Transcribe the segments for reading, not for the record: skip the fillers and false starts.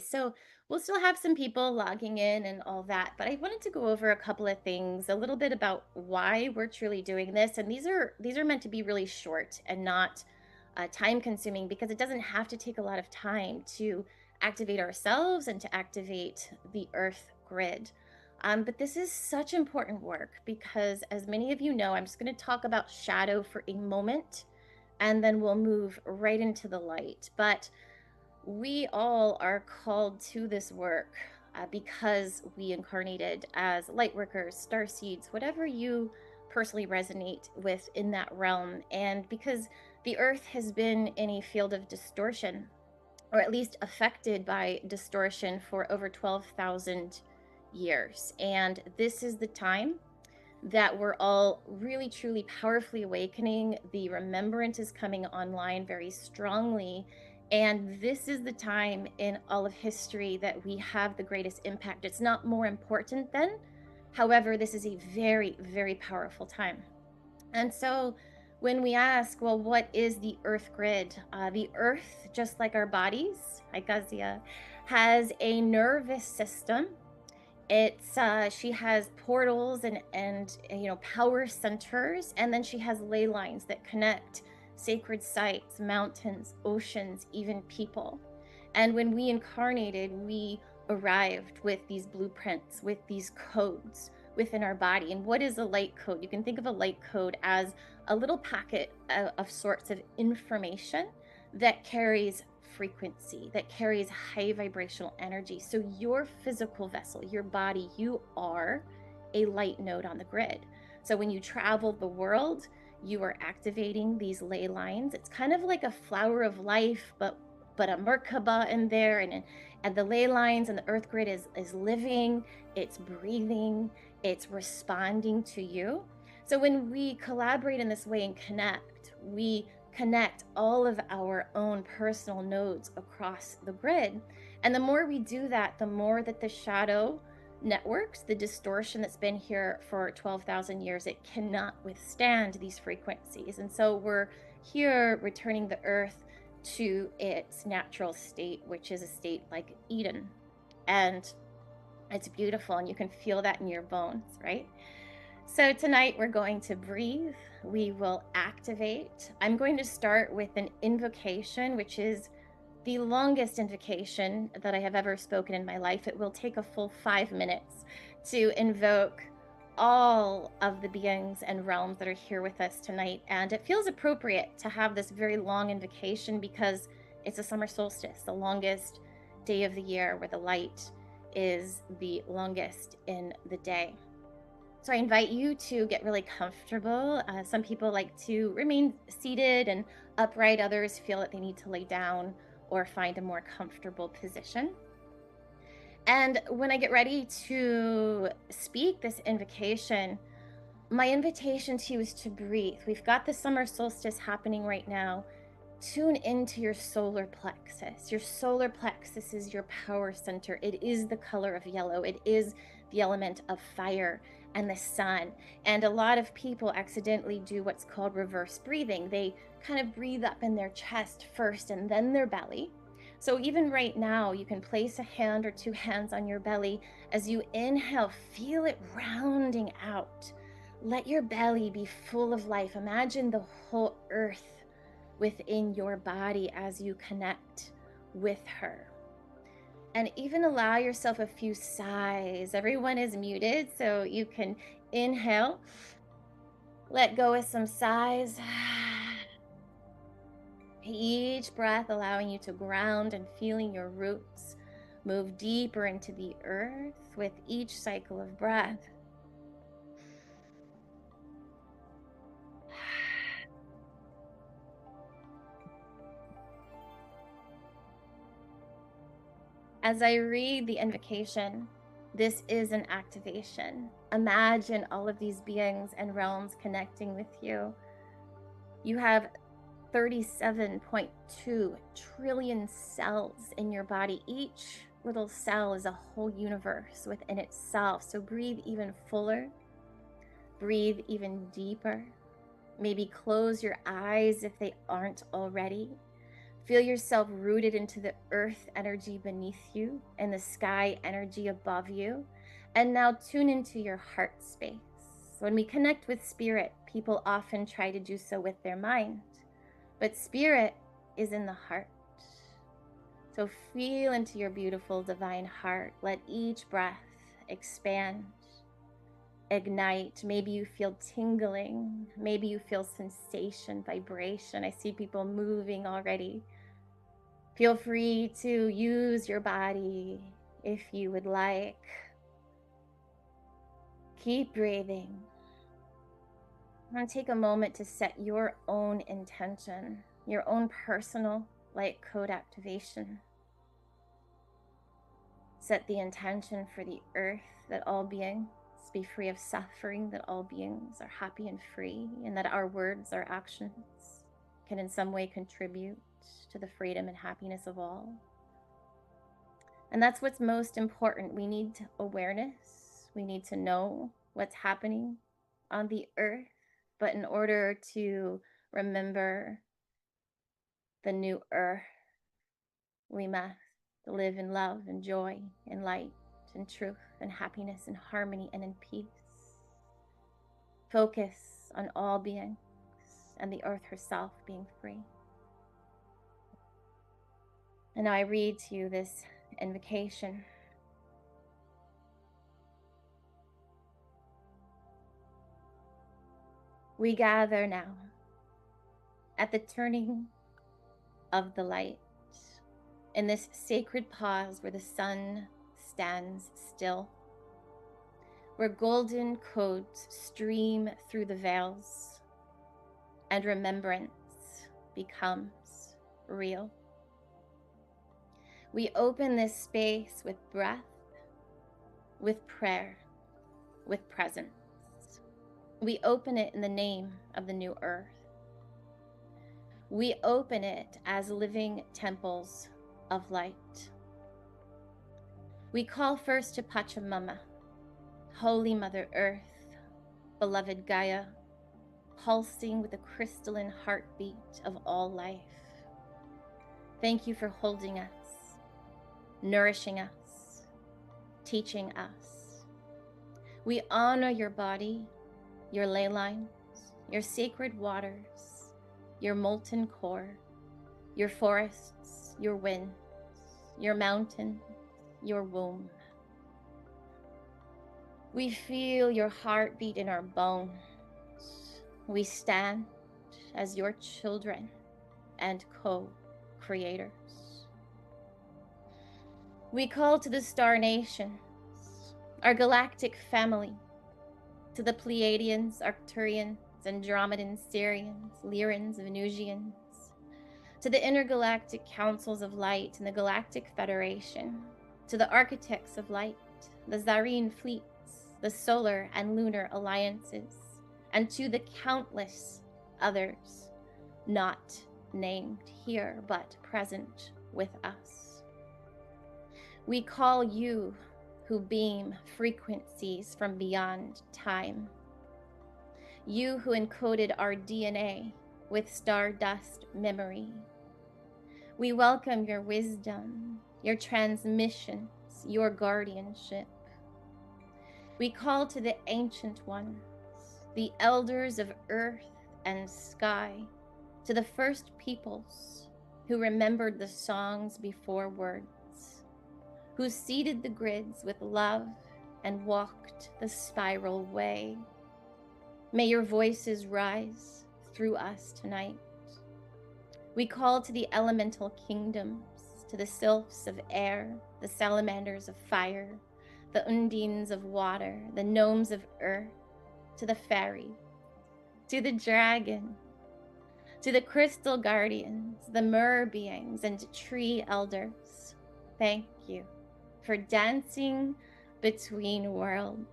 So we'll still have some people logging in and all that, but I wanted to go over a couple of things, a little bit about why we're truly doing this. And these are meant to be really short and not time consuming, because it doesn't have to take a lot of time to activate ourselves and to activate the Earth grid. But this is such important work because, as many of you know, I'm just going to talk about shadow for a moment and then we'll move right into the light. But we all are called to this work because we incarnated as light workers, star seeds, whatever you personally resonate with in that realm. And because the earth has been in a field of distortion, or at least affected by distortion, for over 12,000 years. And this is the time that we're all really, truly, powerfully awakening. The remembrance is coming online very strongly. And this is the time in all of history that we have the greatest impact. It's not more important than. However, this is a very, very powerful time. And so when we ask, well, what is the earth grid? The earth, just like our bodies, hi Gazia, has a nervous system. It's she has portals and power centers, and then she has ley lines that connect sacred sites, mountains, oceans, even people. And when we incarnated, we arrived with these blueprints, with these codes within our body. And what is a light code? You can think of a light code as a little packet of sorts of information that carries frequency, that carries high vibrational energy. So your physical vessel, your body, you are a light node on the grid. So when you travel the world, you are activating these ley lines. It's kind of like a flower of life, but a Merkaba in there, and the ley lines and the earth grid is living, it's breathing, it's responding to you. So when we collaborate in this way and connect, we connect all of our own personal nodes across the grid. And the more we do that, the more that the shadow networks, the distortion that's been here for 12,000 years, it cannot withstand these frequencies. And so we're here returning the earth to its natural state, which is a state like Eden. And it's beautiful, and you can feel that in your bones, right? So tonight we're going to breathe. We will activate. I'm going to start with an invocation, which is the longest invocation that I have ever spoken in my life. It will take a full 5 minutes to invoke all of the beings and realms that are here with us tonight. And it feels appropriate to have this very long invocation because it's a summer solstice, the longest day of the year, where the light is the longest in the day. So I invite you to get really comfortable. Some people like to remain seated and upright. Others feel that they need to lay down or find a more comfortable position. And when I get ready to speak this invocation, my invitation to you is to breathe. We've got the summer solstice happening right now. Tune into your solar plexus. Your solar plexus is your power center. It is the color of yellow. It is the element of fire and the sun. And a lot of people accidentally do what's called reverse breathing. They kind of breathe up in their chest first and then their belly. So even right now, you can place a hand or two hands on your belly. As you inhale, feel it rounding out. Let your belly be full of life. Imagine the whole earth within your body as you connect with her. And even allow yourself a few sighs. Everyone is muted, so you can inhale, let go with some sighs. Each breath allowing you to ground and feeling your roots move deeper into the earth with each cycle of breath. As I read the invocation, this is an activation. Imagine all of these beings and realms connecting with you. You have 37.2 trillion cells in your body. Each little cell is a whole universe within itself. So breathe even fuller. Breathe even deeper. Maybe close your eyes if they aren't already. Feel yourself rooted into the earth energy beneath you and the sky energy above you. And now tune into your heart space. When we connect with spirit, people often try to do so with their mind, but spirit is in the heart. So feel into your beautiful divine heart. Let each breath expand, ignite. Maybe you feel tingling. Maybe you feel sensation, vibration. I see people moving already. Feel free to use your body if you would like. Keep breathing. I'm going to take a moment to set your own intention, your own personal light code activation. Set the intention for the earth that all beings be free of suffering, that all beings are happy and free, and that our words, our actions can in some way contribute to the freedom and happiness of all. And that's what's most important. We need awareness. We need to know what's happening on the earth. But in order to remember the new earth, we must live in love and joy and light and truth and happiness and harmony and in peace. Focus on all beings and the earth herself being free. And now I read to you this invocation. We gather now at the turning of the light, in this sacred pause where the sun stands still, where golden codes stream through the veils and remembrance becomes real. We open this space with breath, with prayer, with presence. We open it in the name of the new earth. We open it as living temples of light. We call first to Pachamama, Holy Mother Earth, beloved Gaia, pulsing with the crystalline heartbeat of all life. Thank you for holding us, nourishing us, teaching us. We honor your body, your ley lines, your sacred waters, your molten core, your forests, your winds, your mountains, your womb. We feel your heartbeat in our bones. We stand as your children and co-creators. We call to the star nations, our galactic family, to the Pleiadians, Arcturians, Andromedans, Sirians, Lyrans, Venusians, to the intergalactic councils of light and the Galactic Federation, to the architects of light, the Zarine fleets, the Solar and Lunar Alliances, and to the countless others not named here but present with us. We call you who beam frequencies from beyond time. You who encoded our DNA with stardust memory. We welcome your wisdom, your transmissions, your guardianship. We call to the ancient ones, the elders of earth and sky, to the first peoples who remembered the songs before words, who seeded the grids with love and walked the spiral way. May your voices rise through us tonight. We call to the elemental kingdoms, to the sylphs of air, the salamanders of fire, the undines of water, the gnomes of earth, to the fairy, to the dragon, to the crystal guardians, the mer beings, and tree elders. Thank you for dancing between worlds,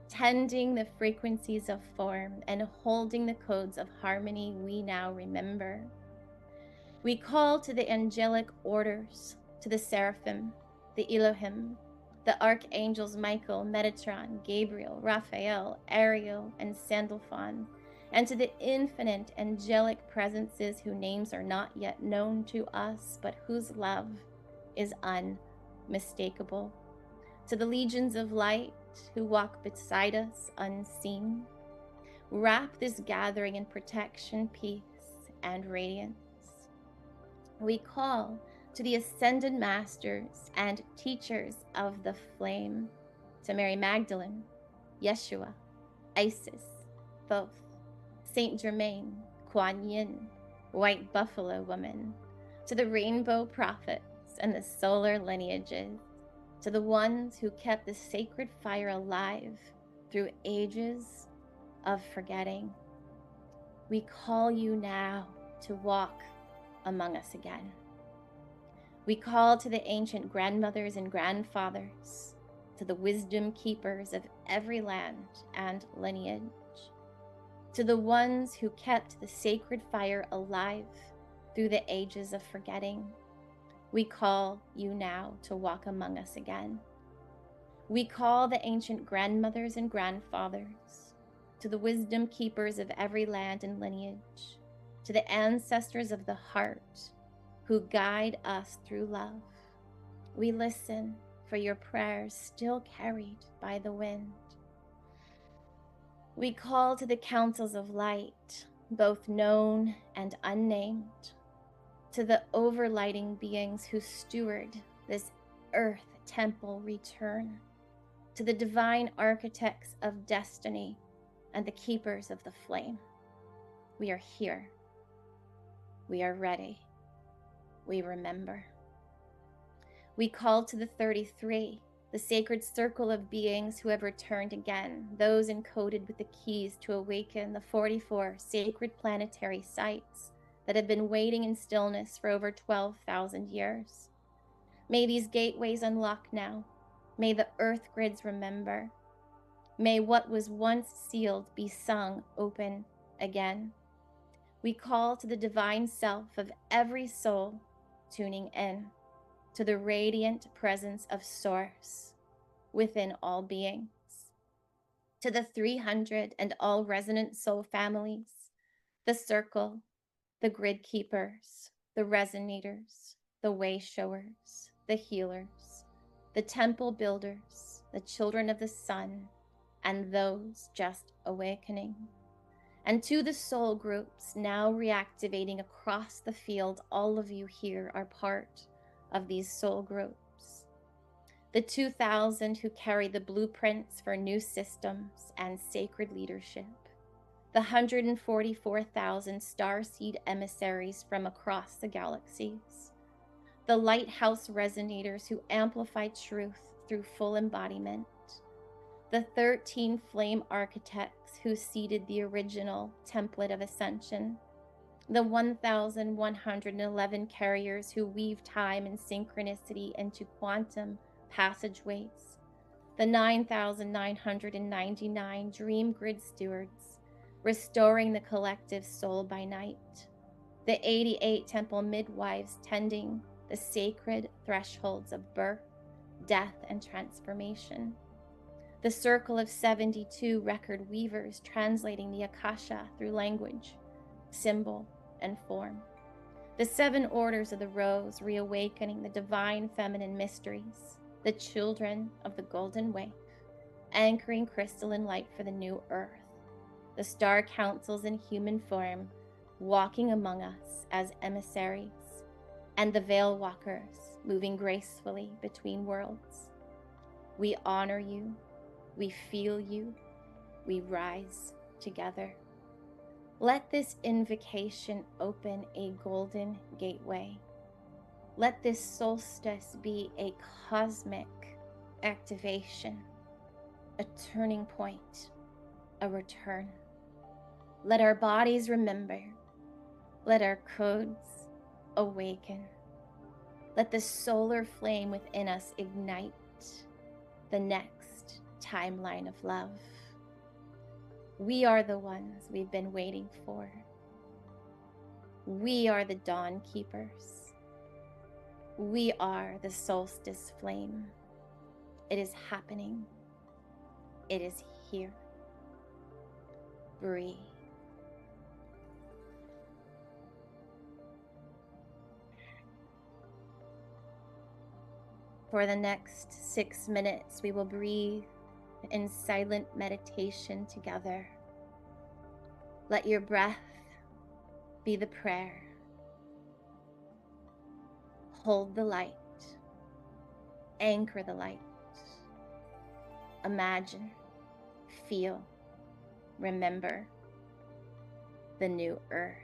tending the frequencies of form, and holding the codes of harmony we now remember. We call to the angelic orders, to the seraphim, the Elohim, the archangels Michael, Metatron, Gabriel, Raphael, Ariel, and Sandalphon, and to the infinite angelic presences whose names are not yet known to us, but whose love is unmistakable, to the legions of light who walk beside us unseen. Wrap this gathering in protection, peace, and radiance. We call to the ascended masters and teachers of the flame, to Mary Magdalene, Yeshua, Isis, Thoth, Saint Germain, Kuan Yin, White Buffalo Woman, to the rainbow prophets and the solar lineages, to the ones who kept the sacred fire alive through ages of forgetting. We call you now to walk among us again. We call to the ancient grandmothers and grandfathers, to the wisdom keepers of every land and lineage, to the ones who kept the sacred fire alive through the ages of forgetting. We call you now to walk among us again. We call the ancient grandmothers and grandfathers, to the wisdom keepers of every land and lineage, to the ancestors of the heart who guide us through love. We listen for your prayers still carried by the wind. We call to the councils of light, both known and unnamed, to the overlighting beings who steward this earth temple return, to the divine architects of destiny and the keepers of the flame. We are here. We are ready. We remember. We call to the 33, the sacred circle of beings who have returned again, those encoded with the keys to awaken the 44 sacred planetary sites that have been waiting in stillness for over 12,000 years. May these gateways unlock now. May the earth grids remember. May what was once sealed be sung open again. We call to the divine self of every soul tuning in, to the radiant presence of Source within all beings, to the 300 and all resonant soul families, the circle, the grid keepers, the resonators, the way showers, the healers, the temple builders, the children of the sun, and those just awakening. And to the soul groups now reactivating across the field, all of you here are part of these soul groups. The 2,000 who carry the blueprints for new systems and sacred leadership. The 144,000 starseed emissaries from across the galaxies. The lighthouse resonators who amplify truth through full embodiment. The 13 flame architects who seeded the original template of ascension. The 1,111 carriers who weave time and synchronicity into quantum passageways. The 9,999 dream grid stewards, restoring the collective soul by night. The 88 temple midwives tending the sacred thresholds of birth, death, and transformation. The circle of 72 record weavers translating the Akasha through language, symbol, and form. The 7 orders of the rose reawakening the divine feminine mysteries, the children of the golden wave, anchoring crystalline light for the new earth. The star councils in human form, walking among us as emissaries, and the veil walkers moving gracefully between worlds. We honor you. We feel you. We rise together. Let this invocation open a golden gateway. Let this solstice be a cosmic activation, a turning point, a return. Let our bodies remember. Let our codes awaken. Let the solar flame within us ignite the next timeline of love. We are the ones we've been waiting for. We are the dawn keepers. We are the solstice flame. It is happening. It is here. Breathe. For the next 6 minutes, we will breathe in silent meditation together. Let your breath be the prayer. Hold the light. Anchor the light. Imagine, feel, remember the new earth.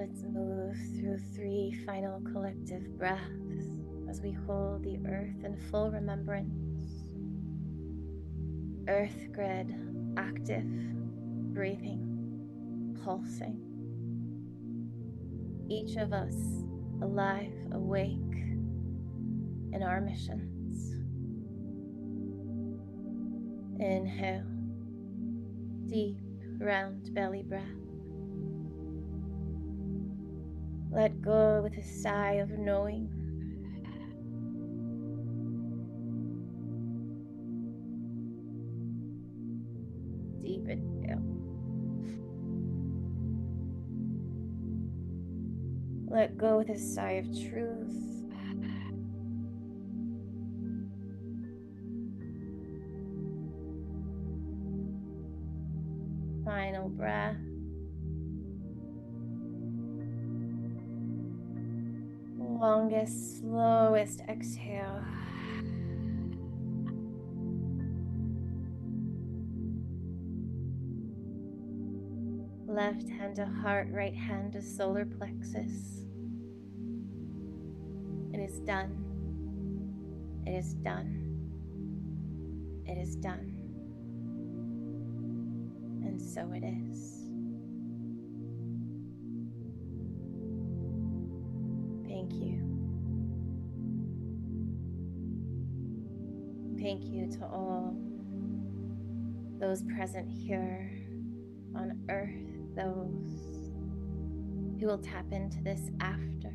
Let's move through 3 final collective breaths as we hold the earth in full remembrance. Earth grid active, breathing, pulsing. Each of us alive, awake in our missions. Inhale, deep, round belly breath. Let go with a sigh of knowing. Deep inhale. Let go with a sigh of truth. Final breath. Longest, slowest exhale. Left hand to heart, right hand to solar plexus. It is done. It is done. It is done. And so it is. Thank you. Thank you to all those present here on Earth, those who will tap into this after.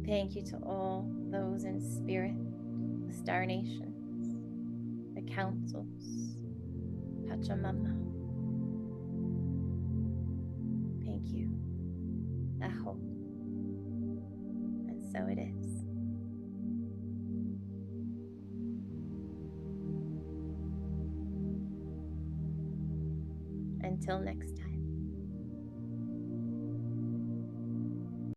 Thank you to all those in spirit, the star nations, the councils, Pachamama. Thank you. Aho. And so it is. Until next time.